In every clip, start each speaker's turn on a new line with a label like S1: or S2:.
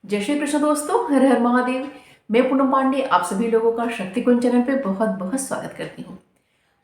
S1: जय श्री कृष्ण दोस्तों, हर हर महादेव। मैं पूनम पांडे आप सभी लोगों का शक्तिकुंज चैनल पे बहुत बहुत स्वागत करती हूँ।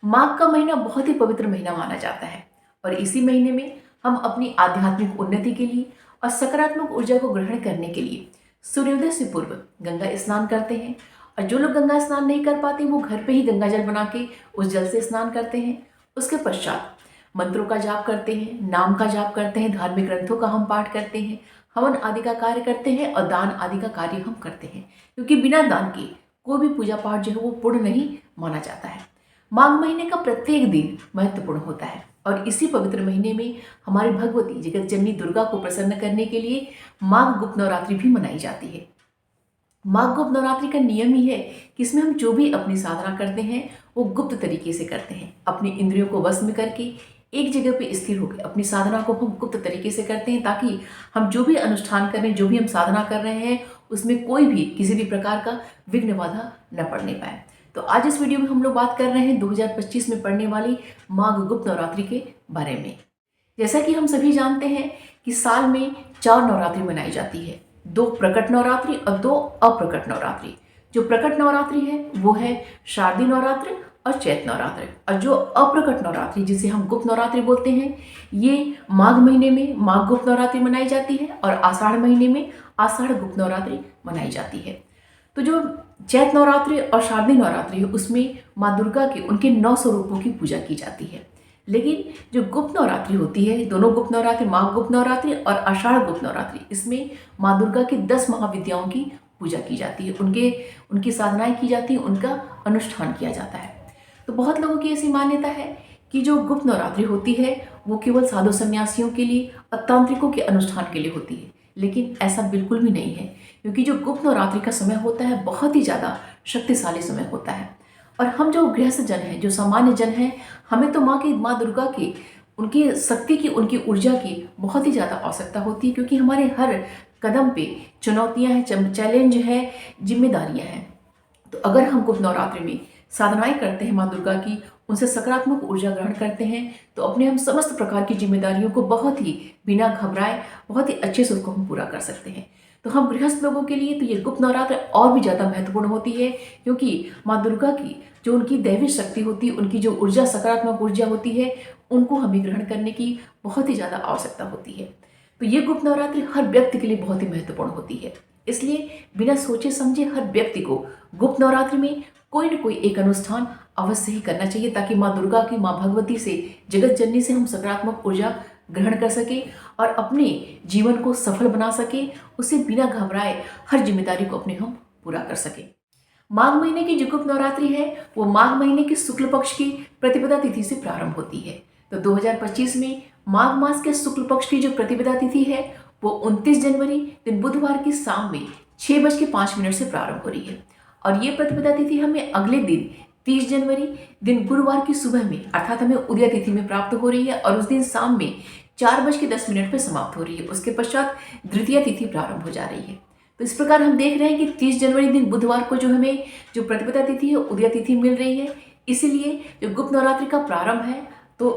S1: माघ का महीना बहुत ही पवित्र महीना माना जाता है और इसी महीने में हम अपनी आध्यात्मिक उन्नति के लिए और सकारात्मक ऊर्जा को ग्रहण करने के लिए सूर्योदय से पूर्व गंगा स्नान करते हैं। और जो लोग गंगा स्नान नहीं कर पाते वो घर पे ही गंगा जल बना के उस जल से स्नान करते हैं। उसके पश्चात मंत्रों का जाप करते हैं, नाम का जाप करते हैं, धार्मिक ग्रंथों का हम पाठ करते हैं, हवन आदि का कार्य करते हैं और दान आदि का कार्य हम करते हैं, क्योंकि बिना दान के कोई भी पूजा पाठ जो है वो पूर्ण नहीं माना जाता है। माघ महीने का प्रत्येक दिन महत्वपूर्ण होता है और इसी पवित्र महीने में हमारी भगवती जगत जननी दुर्गा को प्रसन्न करने के लिए माघ गुप्त नवरात्रि भी मनाई जाती है। माघ गुप्त नवरात्रि का नियम ही है कि इसमें हम जो भी अपनी साधना करते हैं वो गुप्त तरीके से करते हैं, अपनी इंद्रियों को वश में करके एक जगह पे स्थिर होकर अपनी साधना को हम गुप्त तरीके से करते हैं, ताकि हम जो भी अनुष्ठान कर रहे हैं, जो भी हम साधना कर रहे हैं, उसमें कोई भी किसी भी प्रकार का विघ्न बाधा न पड़ने पाए। तो आज इस वीडियो में हम लोग बात कर रहे हैं 2025 में पड़ने वाली माघ गुप्त नवरात्रि के बारे में। जैसा कि हम सभी जानते हैं कि साल में 4 नवरात्रि मनाई जाती है, 2 प्रकट नवरात्रि और 2 अप्रकट नवरात्रि। जो प्रकट नवरात्रि है वो है शारदीय नवरात्रि और चैत्र नवरात्रि, और जो अप्रकट नवरात्रि जिसे हम गुप्त नवरात्रि बोलते हैं ये माघ महीने में माघ गुप्त नवरात्रि मनाई जाती है और आषाढ़ महीने में आषाढ़ गुप्त नवरात्रि मनाई जाती है। तो जो चैत्र नवरात्रि और शारदीय नवरात्रि है उसमें माँ दुर्गा के उनके 9 स्वरूपों की पूजा की जाती है। लेकिन जो गुप्त नवरात्रि होती है, दोनों गुप्त नवरात्रि, माघ गुप्त नवरात्रि और आषाढ़ गुप्त नवरात्रि, इसमें माँ दुर्गा की 10 महाविद्याओं की पूजा की जाती है, उनकी साधनाएं की जाती है, उनका अनुष्ठान किया जाता है। तो बहुत लोगों की ऐसी मान्यता है कि जो गुप्त नवरात्रि होती है वो केवल साधु संन्यासियों के लिए और तांत्रिकों के अनुष्ठान के लिए होती है, लेकिन ऐसा बिल्कुल भी नहीं है, क्योंकि जो गुप्त नवरात्रि का समय होता है बहुत ही ज़्यादा शक्तिशाली समय होता है। और हम जो गृहस्थ जन हैं, जो सामान्य जन हैं, हमें तो माँ दुर्गा की, उनकी शक्ति की, उनकी ऊर्जा की बहुत ही ज़्यादा आवश्यकता होती है, क्योंकि हमारे हर कदम पे चुनौतियाँ हैं, चैलेंज है, जिम्मेदारियाँ हैं। तो अगर हम गुप्त नवरात्रि में साधनाएं करते हैं माँ दुर्गा की, उनसे सकारात्मक ऊर्जा ग्रहण करते हैं, तो अपने हम समस्त प्रकार की जिम्मेदारियों को बहुत ही बिना घबराए बहुत ही अच्छे से उसको हम पूरा कर सकते हैं। तो हम गृहस्थ लोगों के लिए तो ये गुप्त नवरात्र और भी ज़्यादा महत्वपूर्ण होती है, क्योंकि माँ दुर्गा की जो उनकी दैवी शक्ति होती है, उनकी जो ऊर्जा, सकारात्मक ऊर्जा होती है, उनको हमें ग्रहण करने की बहुत ही ज़्यादा आवश्यकता होती है। तो ये गुप्त नवरात्रि हर व्यक्ति के लिए बहुत ही महत्वपूर्ण होती है, इसलिए बिना सोचे समझे हर व्यक्ति को गुप्त नवरात्रि में कोई न कोई एक अनुष्ठान अवश्य ही करना चाहिए, ताकि माँ दुर्गा की, माँ भगवती से, जगत जननी से हम सकारात्मक ऊर्जा ग्रहण कर सके और अपने जीवन को सफल बना सके, उसे बिना घबराए हर जिम्मेदारी को अपने हम पूरा कर सके। माघ महीने की जो गुप्त नवरात्रि है वो माघ महीने के शुक्ल पक्ष की प्रतिपदा तिथि से प्रारंभ होती है। तो 2025 में माघ मास के शुक्ल पक्ष की जो प्रतिपदा तिथि है वो 29 जनवरी दिन बुधवार की शाम में 6:05 से प्रारंभ हो रही है, और ये प्रतिपदा तिथि हमें अगले दिन 30 जनवरी दिन गुरुवार की सुबह में, अर्थात हमें उदय तिथि में प्राप्त हो रही है, और उस दिन शाम में 4:10 पर समाप्त हो रही है। उसके पश्चात द्वितीय तिथि प्रारंभ हो जा रही है। तो इस प्रकार हम देख रहे हैं कि 30 जनवरी दिन बुधवार को जो हमें जो प्रतिपदा तिथि है, उदय तिथि मिल रही है। इसीलिए जो गुप्त नवरात्रि का प्रारंभ है तो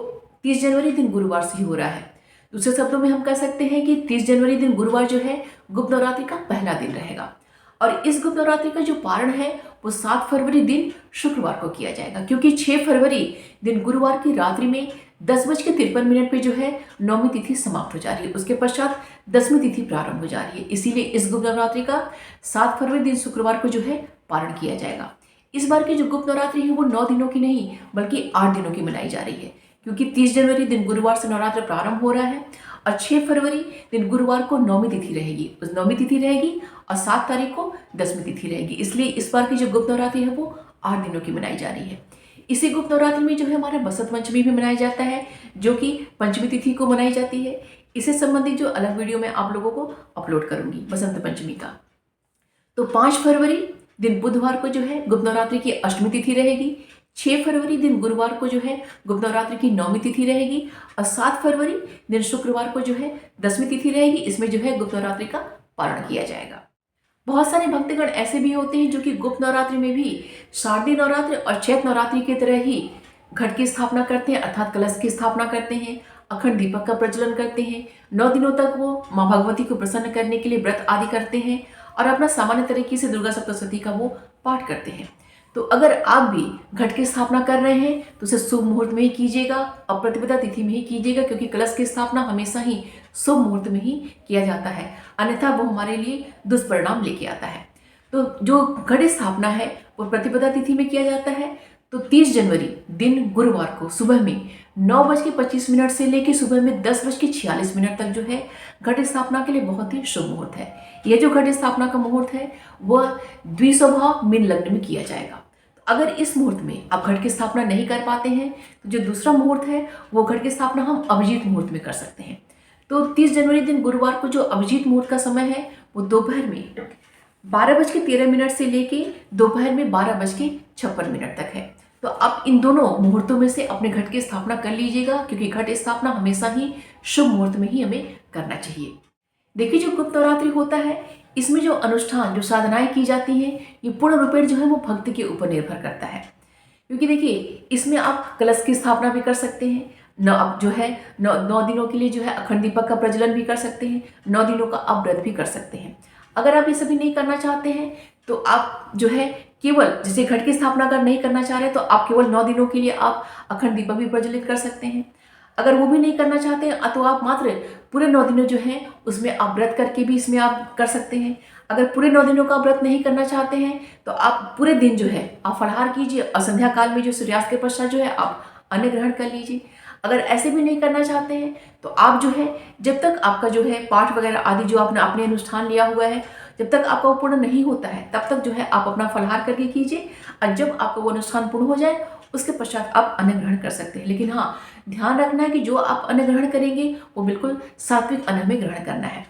S1: 30 जनवरी दिन गुरुवार से ही हो रहा है। दूसरे शब्दों में हम कह सकते हैं कि 30 जनवरी दिन गुरुवार जो है गुप्त नवरात्रि का पहला दिन रहेगा, और इस गुप्त नवरात्रि का जो पारण है वो 7 फरवरी दिन शुक्रवार को किया जाएगा, क्योंकि 6 फरवरी दिन गुरुवार की रात्रि में 10:53 पे जो है नौमी तिथि समाप्त हो जा रही है। उसके पश्चात 10वीं तिथि प्रारंभ हो जा रही है, इसीलिए इस गुप्त नवरात्रि का 7 फरवरी दिन शुक्रवार को जो है पारण किया जाएगा। इस बार की जो गुप्त नवरात्रि है वो 9 दिनों की नहीं बल्कि 8 दिनों की मनाई जा रही है, क्योंकि 30 जनवरी दिन गुरुवार से नवरात्र प्रारंभ हो रहा है और 6 फरवरी दिन गुरुवार को नौमी तिथि रहेगी, उस नौमी तिथि रहेगी, और 7 तारीख को 10वीं तिथि रहेगी। इसलिए इस बार की जो गुप्त नवरात्रि है वो 8 दिनों की मनाई जा रही है। इसी गुप्त नवरात्रि में जो है हमारा बसंत पंचमी भी मनाया जाता है, जो कि 5वीं तिथि को मनाई जाती है। इससे संबंधित जो अलग वीडियो मैं आप लोगों को अपलोड करूंगी बसंत पंचमी का। तो 5 फरवरी दिन बुधवार को जो है गुप्त नवरात्रि की अष्टमी तिथि रहेगी, 6 फरवरी दिन गुरुवार को जो है गुप्त नवरात्रि की नौमी तिथि रहेगी, और 7 फरवरी दिन शुक्रवार को जो है 10वीं तिथि रहेगी। इसमें जो है गुप्त नवरात्रि का पारण किया जाएगा। बहुत सारे भक्तगण ऐसे भी होते हैं जो कि गुप्त नवरात्रि में भी शारदीय नवरात्रि और चैत्र नवरात्रि की तरह ही घट की स्थापना करते हैं, अर्थात कलश की स्थापना करते हैं, अखंड दीपक का प्रज्वलन करते हैं। 9 दिनों तक वो माँ भगवती को प्रसन्न करने के लिए व्रत आदि करते हैं और अपना सामान्य तरीके से दुर्गा सप्तशती का वो पाठ करते हैं। तो अगर आप भी घट की स्थापना कर रहे हैं तो उसे शुभ मुहूर्त में ही कीजिएगा, अप्रतिपदा तिथि में ही कीजिएगा, क्योंकि कलश की स्थापना हमेशा ही शुभ मुहूर्त में ही किया जाता है, अन्यथा वो हमारे लिए दुष्परिणाम लेके आता है। तो जो घट स्थापना है वो प्रतिपदा तिथि में किया जाता है। तो 30 जनवरी दिन गुरुवार को सुबह में 9:25 से लेकर सुबह में 10:46 तक जो है घट स्थापना के लिए बहुत ही शुभ मुहूर्त है। यह जो घट स्थापना का मुहूर्त है वह द्विस्वभाव मीन लग्न में किया जाएगा। तो अगर इस मुहूर्त में आप घट की स्थापना नहीं कर पाते हैं तो जो दूसरा मुहूर्त है वो घट की स्थापना हम अभिजीत मुहूर्त में कर सकते हैं। तो 30 जनवरी दिन गुरुवार को जो अभिजीत मुहूर्त का समय है वो दोपहर में 12:13 से लेके दोपहर में 12:56 तक है। तो आप इन दोनों मुहूर्तों में से अपने घट की स्थापना कर लीजिएगा, क्योंकि घट स्थापना हमेशा ही शुभ मुहूर्त में ही हमें करना चाहिए। देखिए, जो गुप्त नवरात्रि होता है इसमें जो अनुष्ठान, जो साधनाएं की जाती हैं, ये पूर्ण रूपेण जो है वो भक्ति के ऊपर निर्भर करता है। क्योंकि देखिए, इसमें आप कलश की स्थापना भी कर सकते हैं, आप जो है 9 दिनों के लिए जो है अखंड दीपक का प्रज्वलन भी कर सकते हैं, 9 दिनों का आप व्रत भी कर सकते हैं। अगर आप ये सभी नहीं करना चाहते हैं तो आप जो है केवल, जैसे घट की स्थापना अगर नहीं करना चाह रहे तो आप केवल 9 दिनों के लिए आप अखंड दीपक भी प्रज्वलित कर सकते हैं। अगर वो भी नहीं करना चाहते हैं तो आप मात्र पूरे 9 दिनों जो हैं उसमें आप व्रत करके भी इसमें आप कर सकते हैं। अगर पूरे 9 दिनों का व्रत नहीं करना चाहते हैं तो आप पूरे दिन जो है आप फलाहार कीजिए और संध्या काल में जो सूर्यास्त के पश्चात जो है आप अन्न ग्रहण कर लीजिए। अगर ऐसे भी नहीं करना चाहते हैं तो आप जो है जब तक आपका जो है पाठ वगैरह आदि जो आपने अपने अनुष्ठान लिया हुआ है जब तक आपका वो पूर्ण नहीं होता है तब तक जो है आप अपना फलाहार करके कीजिए, और जब आपका वो अनुष्ठान पूर्ण हो जाए उसके पश्चात आप अन्न ग्रहण कर सकते हैं। लेकिन हाँ, ध्यान रखना है कि जो आप अन्न ग्रहण करेंगे वो बिल्कुल सात्विक अन्न में ग्रहण करना है।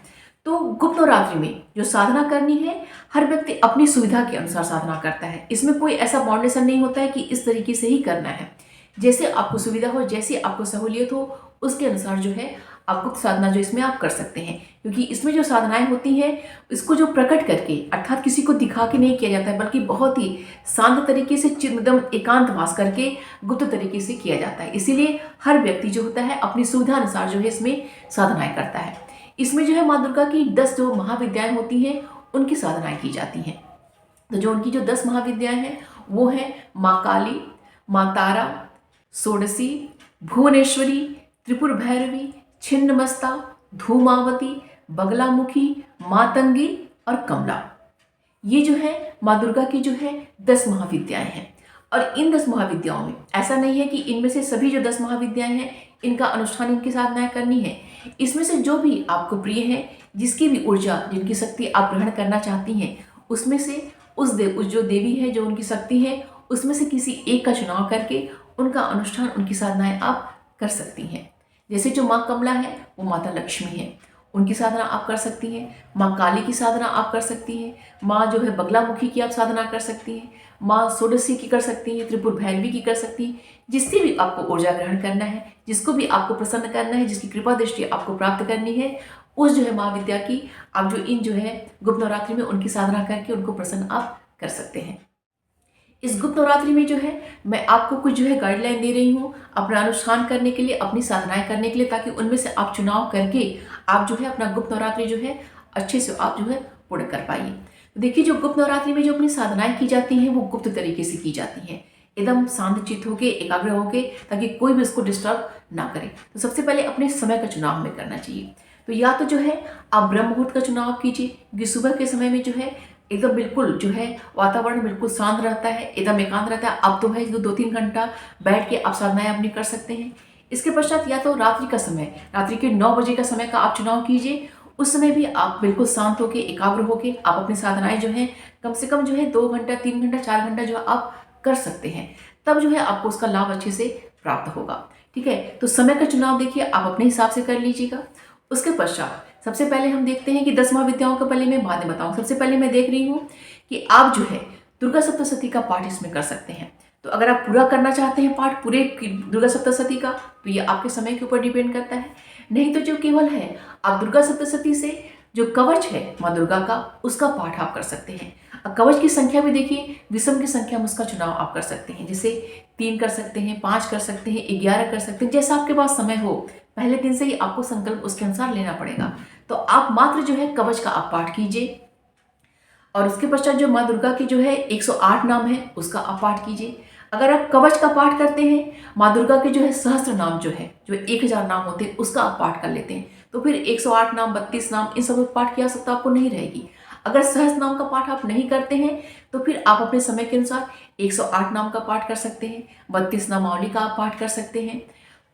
S1: तो गुप्त नवरात्रि में जो साधना करनी है हर व्यक्ति अपनी सुविधा के अनुसार साधना करता है। इसमें कोई ऐसा बाउंडेशन नहीं होता है कि इस तरीके से ही करना है। जैसे आपको सुविधा हो, जैसी आपको सहूलियत हो, उसके अनुसार जो है आप गुप्त साधना जो इसमें आप कर सकते हैं। क्योंकि इसमें जो साधनाएं होती हैं इसको जो प्रकट करके, अर्थात किसी को दिखा के नहीं किया जाता है, बल्कि बहुत ही शांत तरीके से चिरदम एकांतवास करके गुप्त तरीके से किया जाता है। इसीलिए हर व्यक्ति जो होता है अपनी सुविधा अनुसार जो है इसमें साधनाएं करता है। इसमें जो है माँ दुर्गा की 10 जो महाविद्याएं होती हैं उनकी साधनाएं की जाती हैं। तो जो उनकी जो 10 महाविद्याएं हैं वो हैं माँ काली, माँ तारा, षोडशी, भुवनेश्वरी, त्रिपुर भैरवी, छिन्नमस्ता, धूमावती, बगलामुखी, मातंगी और कमला। ये जो है माँ दुर्गा की जो है 10 महाविद्याएं हैं। और इन 10 महाविद्याओं में ऐसा नहीं है कि इनमें से सभी जो 10 महाविद्याएं हैं इनका अनुष्ठान, इनकी साधनाएं करनी है। इसमें से जो भी आपको प्रिय है, जिसकी भी ऊर्जा, जिनकी शक्ति आप ग्रहण करना चाहती हैं, उसमें से उस जो देवी है, जो उनकी शक्ति है, उसमें से किसी एक का चुनाव करके उनका अनुष्ठान, उनकी साधनाएं आप कर सकती हैं। जैसे जो माँ कमला है वो माता लक्ष्मी है, उनकी साधना आप कर सकती हैं। माँ काली की साधना आप कर सकती हैं। माँ जो है बगलामुखी की आप साधना कर सकती हैं। माँ षोडशी की कर सकती हैं। त्रिपुर भैरवी की कर सकती हैं। जिससे भी आपको ऊर्जा ग्रहण करना है, जिसको भी आपको प्रसन्न करना है, जिसकी कृपा दृष्टि आपको प्राप्त करनी है, उस जो है महाविद्या की आप जो इन जो है गुप्त नवरात्रि में उनकी साधना करके उनको प्रसन्न आप कर सकते हैं। इस गुप्त नवरात्रि में जो है मैं आपको कुछ जो है गाइडलाइन दे रही हूँ अपना अनुष्ठान करने के लिए, अपनी साधनाएं करने के लिए, ताकि उनमें से आप चुनाव करके आप जो है अपना गुप्त नवरात्रि जो है अच्छे से आप जो है पूर्ण कर पाइए। तो देखिए, जो गुप्त नवरात्रि में जो अपनी साधनाएं की जाती हैं वो गुप्त तरीके से की जाती हैं, एकदम शांत चित्त होके, एकाग्र होके, ताकि कोई भी उसको डिस्टर्ब ना करे। तो सबसे पहले अपने समय का चुनाव हमें करना चाहिए। तो या तो जो है आप ब्रह्म मुहूर्त का चुनाव कीजिए, क्योंकि सुबह के समय में जो है एकदम बिल्कुल जो है वातावरण बिल्कुल शांत रहता है, एकदम एकांत रहता है। आप तो है जो 2-3 घंटा बैठ के आप साधनाएं अपनी कर सकते हैं। इसके पश्चात या तो रात्रि का समय, रात्रि के 9 बजे का समय का आप चुनाव कीजिए। उस समय भी आप बिल्कुल शांत होके, एकाग्र होके आप अपनी साधनाएं जो है कम से कम जो है 2 घंटा, 3 घंटा, 4 घंटा जो आप कर सकते हैं। तब जो है आपको उसका लाभ अच्छे से प्राप्त होगा। ठीक है, तो समय का चुनाव देखिए आप अपने हिसाब से कर लीजिएगा। उसके पश्चात सबसे पहले हम देखते हैं कि 10 महाविद्याओं का पहले मैं बाद में बताऊँ। सबसे पहले मैं देख रही हूँ कि आप जो है दुर्गा सप्तशती का पाठ इसमें कर सकते हैं। तो अगर आप पूरा करना चाहते हैं पाठ पूरे दुर्गा सप्तशती का, तो ये आपके समय के ऊपर डिपेंड करता है। नहीं तो जो केवल है आप दुर्गा सप्तशती से जो कवच है माँ दुर्गा का, उसका पाठ आप कर सकते हैं। कवच की संख्या भी देखिए, विषम की संख्या में उसका चुनाव आप कर सकते हैं। जैसे 3 कर सकते हैं, 5 कर सकते हैं, 11 कर सकते हैं, जैसा आपके पास समय हो। पहले दिन से ही आपको संकल्प उसके अनुसार लेना पड़ेगा। तो आप मात्र जो है कवच का आप पाठ कीजिए, और उसके पश्चात जो माँ दुर्गा की जो है 108 नाम है उसका आप पाठ कीजिए। अगर आप कवच का पाठ करते हैं, माँ दुर्गा के जो है सहस्त्र नाम जो है, जो 1000 नाम होते हैं, उसका आप पाठ कर लेते हैं, तो फिर 108 नाम, 32 नाम, इन सब पाठ की आवश्यकता आपको नहीं रहेगी। अगर सहस्त्र नाम का पाठ आप नहीं करते हैं तो फिर आप अपने समय के अनुसार 108 नाम का पाठ कर सकते हैं, 32 नामावली का आप पाठ कर सकते हैं।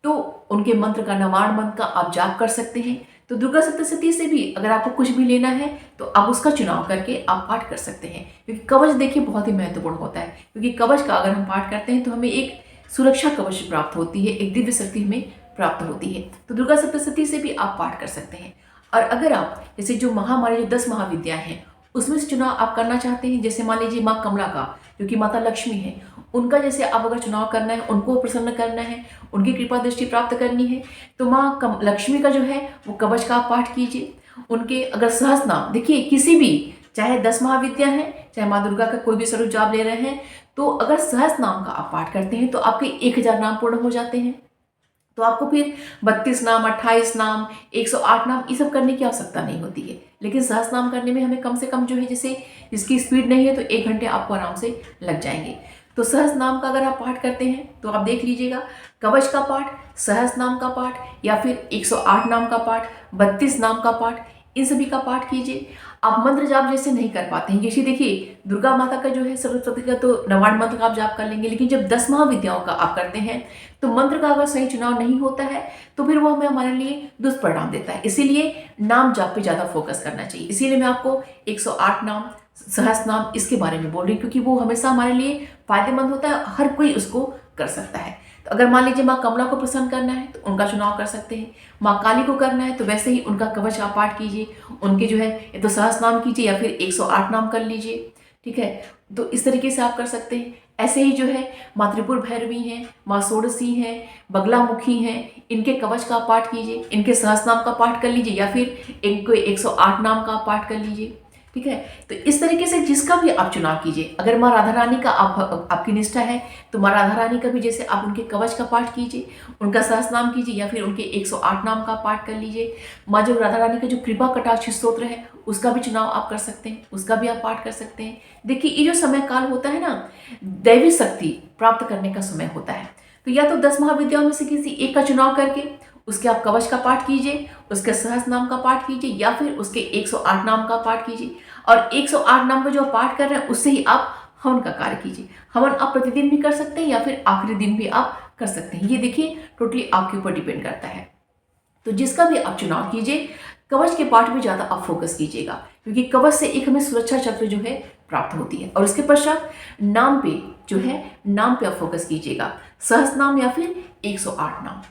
S1: तो उनके मंत्र का, नवाण मंत्र का आप जाप कर सकते हैं। तो दुर्गा सप्तशती से भी अगर आपको कुछ भी लेना है तो आप उसका चुनाव करके आप पाठ कर सकते हैं, क्योंकि कवच देखिए बहुत ही महत्वपूर्ण होता है। क्योंकि कवच का अगर हम पाठ करते हैं तो हमें एक सुरक्षा कवच प्राप्त होती है, एक दिव्य शक्ति हमें प्राप्त होती है। तो दुर्गा सप्तशती से भी आप पाठ कर सकते हैं। और अगर आप जैसे जो महामारी, जो 10 महाविद्याएं हैं, उसमें से चुनाव आप करना चाहते हैं, जैसे मान लीजिए माँ कमला का, जो कि माता लक्ष्मी है, उनका जैसे आप अगर चुनाव करना है, उनको प्रसन्न करना है, उनकी कृपा दृष्टि प्राप्त करनी है, तो माँ लक्ष्मी का जो है वो कवच का आप पाठ कीजिए। उनके अगर सहस्त्र नाम, देखिए किसी भी, चाहे 10 महाविद्या हैं, चाहे माँ दुर्गा का कोई भी स्वरूप जाप ले रहे हैं, तो अगर सहस्त्र नाम का आप पाठ करते हैं तो आपके 1000 नाम पूर्ण हो जाते हैं। तो आपको फिर 32 नाम, 28 नाम, 108 नाम, ये सब करने की आवश्यकता नहीं होती है। लेकिन सहस्त्र नाम करने में हमें कम से कम जो है, जैसे इसकी स्पीड नहीं है तो 1 घंटे आपको आराम से लग जाएंगे। तो सहस्त्र नाम का अगर आप पाठ करते हैं तो आप देख लीजिएगा, कवच का पाठ, सहस्त्र नाम का पाठ, या फिर 108 नाम का पाठ, 32 नाम का पाठ, इन सभी का पाठ कीजिए। आप मंत्र जाप जैसे नहीं कर पाते हैं, जैसे देखिए दुर्गा माता का जो है सरस्वती का तो नवाण मंत्र का आप जाप कर लेंगे, लेकिन जब 10 महाविद्याओं का आप करते हैं तो मंत्र का अगर सही चुनाव नहीं होता है तो फिर वो हमें हमारे लिए दुष्परिणाम देता है। इसीलिए नाम जाप पे ज़्यादा फोकस करना चाहिए। इसीलिए मैं आपको 108 नाम, सहस्त्र नाम, इसके बारे में बोल रही हूँ, क्योंकि वो हमेशा हमारे लिए फायदेमंद होता है, हर कोई उसको कर सकता है। तो अगर मान लीजिए माँ कमला को प्रसन्न करना है तो उनका चुनाव कर सकते हैं, माँ काली को करना है तो वैसे ही उनका कवच आप पाठ कीजिए, उनके जो है या तो सहस्त्र नाम कीजिए या फिर 108 नाम कर लीजिए, ठीक है। तो इस तरीके से आप कर सकते हैं। ऐसे ही जो है माँ त्रिपुर भैरवी हैं, माँ षोडशी हैं, बगलामुखी हैं, इनके कवच का पाठ कीजिए, इनके सहस्त्र नाम का पाठ कर लीजिए, या फिर इनको 108 नाम का पाठ कर लीजिए, ठीक है। तो इस तरीके से जिसका भी आप चुनाव कीजिए। अगर माँ राधा रानी का आपकी निष्ठा है तो माँ राधा रानी का भी जैसे आप उनके कवच का पाठ कीजिए, उनका सहस्त्र नाम कीजिए, या फिर उनके 108 नाम का पाठ कर लीजिए। माँ जो राधा रानी का जो कृपा कटाक्ष स्तोत्र है उसका भी चुनाव आप कर सकते हैं, उसका भी आप पाठ कर सकते हैं। देखिए ये जो समय काल होता है ना, दैवी शक्ति प्राप्त करने का समय होता है। तो या तो 10 महाविद्याओं में से किसी एक का चुनाव करके उसके आप कवच का पाठ कीजिए, उसके सहस्त्र नाम का पाठ कीजिए, या फिर उसके 108 नाम का पाठ कीजिए। और 108 नाम का जो पाठ कर रहे हैं उससे ही आप हवन का कार्य कीजिए। हवन आप प्रतिदिन भी कर सकते हैं या फिर आखिरी दिन भी आप कर सकते हैं। ये देखिए टोटली आपके ऊपर डिपेंड करता है। तो जिसका भी आप चुनाव कीजिए, कवच के पाठ में ज़्यादा आप फोकस कीजिएगा, क्योंकि कवच से एक हमें सुरक्षा चक्र जो है प्राप्त होती है। और उसके पश्चात नाम पे जो है, नाम पे आप फोकस कीजिएगा, सहस्त्र नाम या फिर 108 नाम,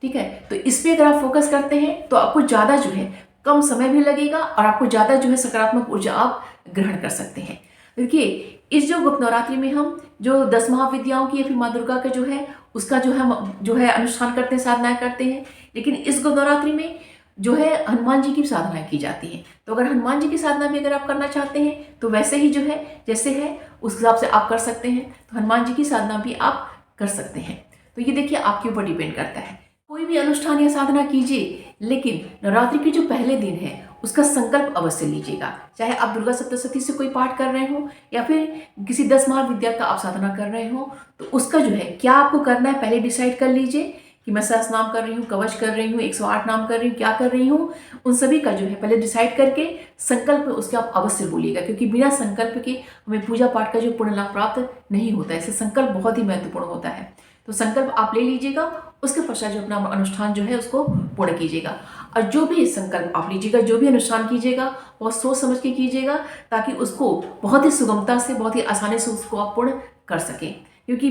S1: ठीक है। तो इस पे अगर आप फोकस करते हैं तो आपको ज़्यादा जो है कम समय भी लगेगा और आपको ज़्यादा जो है सकारात्मक ऊर्जा आप ग्रहण कर सकते हैं। देखिए इस जो गुप्त नवरात्रि में हम जो 10 महाविद्याओं की या फिर माँ दुर्गा का जो है उसका जो है अनुष्ठान करते हैं, साधनाएं करते हैं, लेकिन इस गुप्त नवरात्रि में जो है हनुमान जी की साधनाएं की जाती हैं। तो अगर हनुमान जी की साधना भी अगर आप करना चाहते हैं तो वैसे ही जो है जैसे है उस हिसाब से आप कर सकते हैं। तो हनुमान जी की साधना भी आप कर सकते हैं। तो ये देखिए आपके ऊपर डिपेंड करता है। कोई भी अनुष्ठान या साधना कीजिए, लेकिन नवरात्रि के जो पहले दिन है उसका संकल्प अवश्य लीजिएगा। चाहे आप दुर्गा सप्तशती से कोई पाठ कर रहे हो या फिर किसी 10 महाविद्या का आप साधना कर रहे हो, तो उसका जो है क्या आपको करना है पहले डिसाइड कर लीजिए कि मैं सहस्त्र नाम कर रही हूँ, कवच कर रही हूँ, 108 नाम कर रही हूँ, क्या कर रही हूँ। उन सभी का जो है पहले डिसाइड करके संकल्प उसके आप अवश्य बोलिएगा, क्योंकि बिना संकल्प के हमें पूजा पाठ का जो पुण्य लाभ प्राप्त नहीं होता है। इससे संकल्प बहुत ही महत्वपूर्ण होता है। तो संकल्प आप ले लीजिएगा, उसके पश्चात जो अपना अनुष्ठान जो है उसको पूर्ण कीजिएगा। और जो भी संकल्प आप लीजिएगा, जो भी अनुष्ठान कीजिएगा बहुत सोच समझ के कीजिएगा, ताकि उसको बहुत ही सुगमता से, बहुत ही आसानी से उसको आप पूर्ण कर सकें। क्योंकि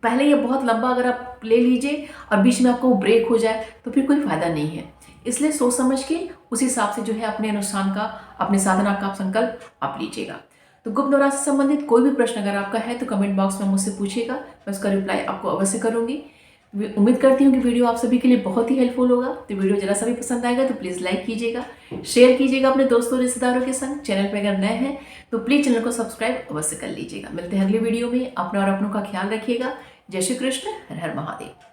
S1: पहले ये बहुत लंबा अगर आप ले लीजिए और बीच में आपको ब्रेक हो जाए तो फिर कोई फायदा नहीं है। इसलिए सोच समझ के उस हिसाब से जो है अपने अनुष्ठान का, अपने साधना का संकल्प आप लीजिएगा। तो गुप्त नवरात्रि से संबंधित कोई भी प्रश्न अगर आपका है तो कमेंट बॉक्स में मुझसे पूछिएगा, मैं उसका रिप्लाई आपको अवश्य करूंगी। उम्मीद करती हूँ कि वीडियो आप सभी के लिए बहुत ही हेल्पफुल होगा। तो वीडियो जरा सा भी पसंद आएगा तो प्लीज़ लाइक कीजिएगा, शेयर कीजिएगा अपने दोस्तों रिश्तेदारों के संग। चैनल पर अगर नए हैं तो प्लीज़ चैनल को सब्सक्राइब अवश्य कर लीजिएगा। मिलते हैं अगले वीडियो में। अपना और अपनों का ख्याल रखिएगा। जय श्री कृष्ण। हर हर महादेव।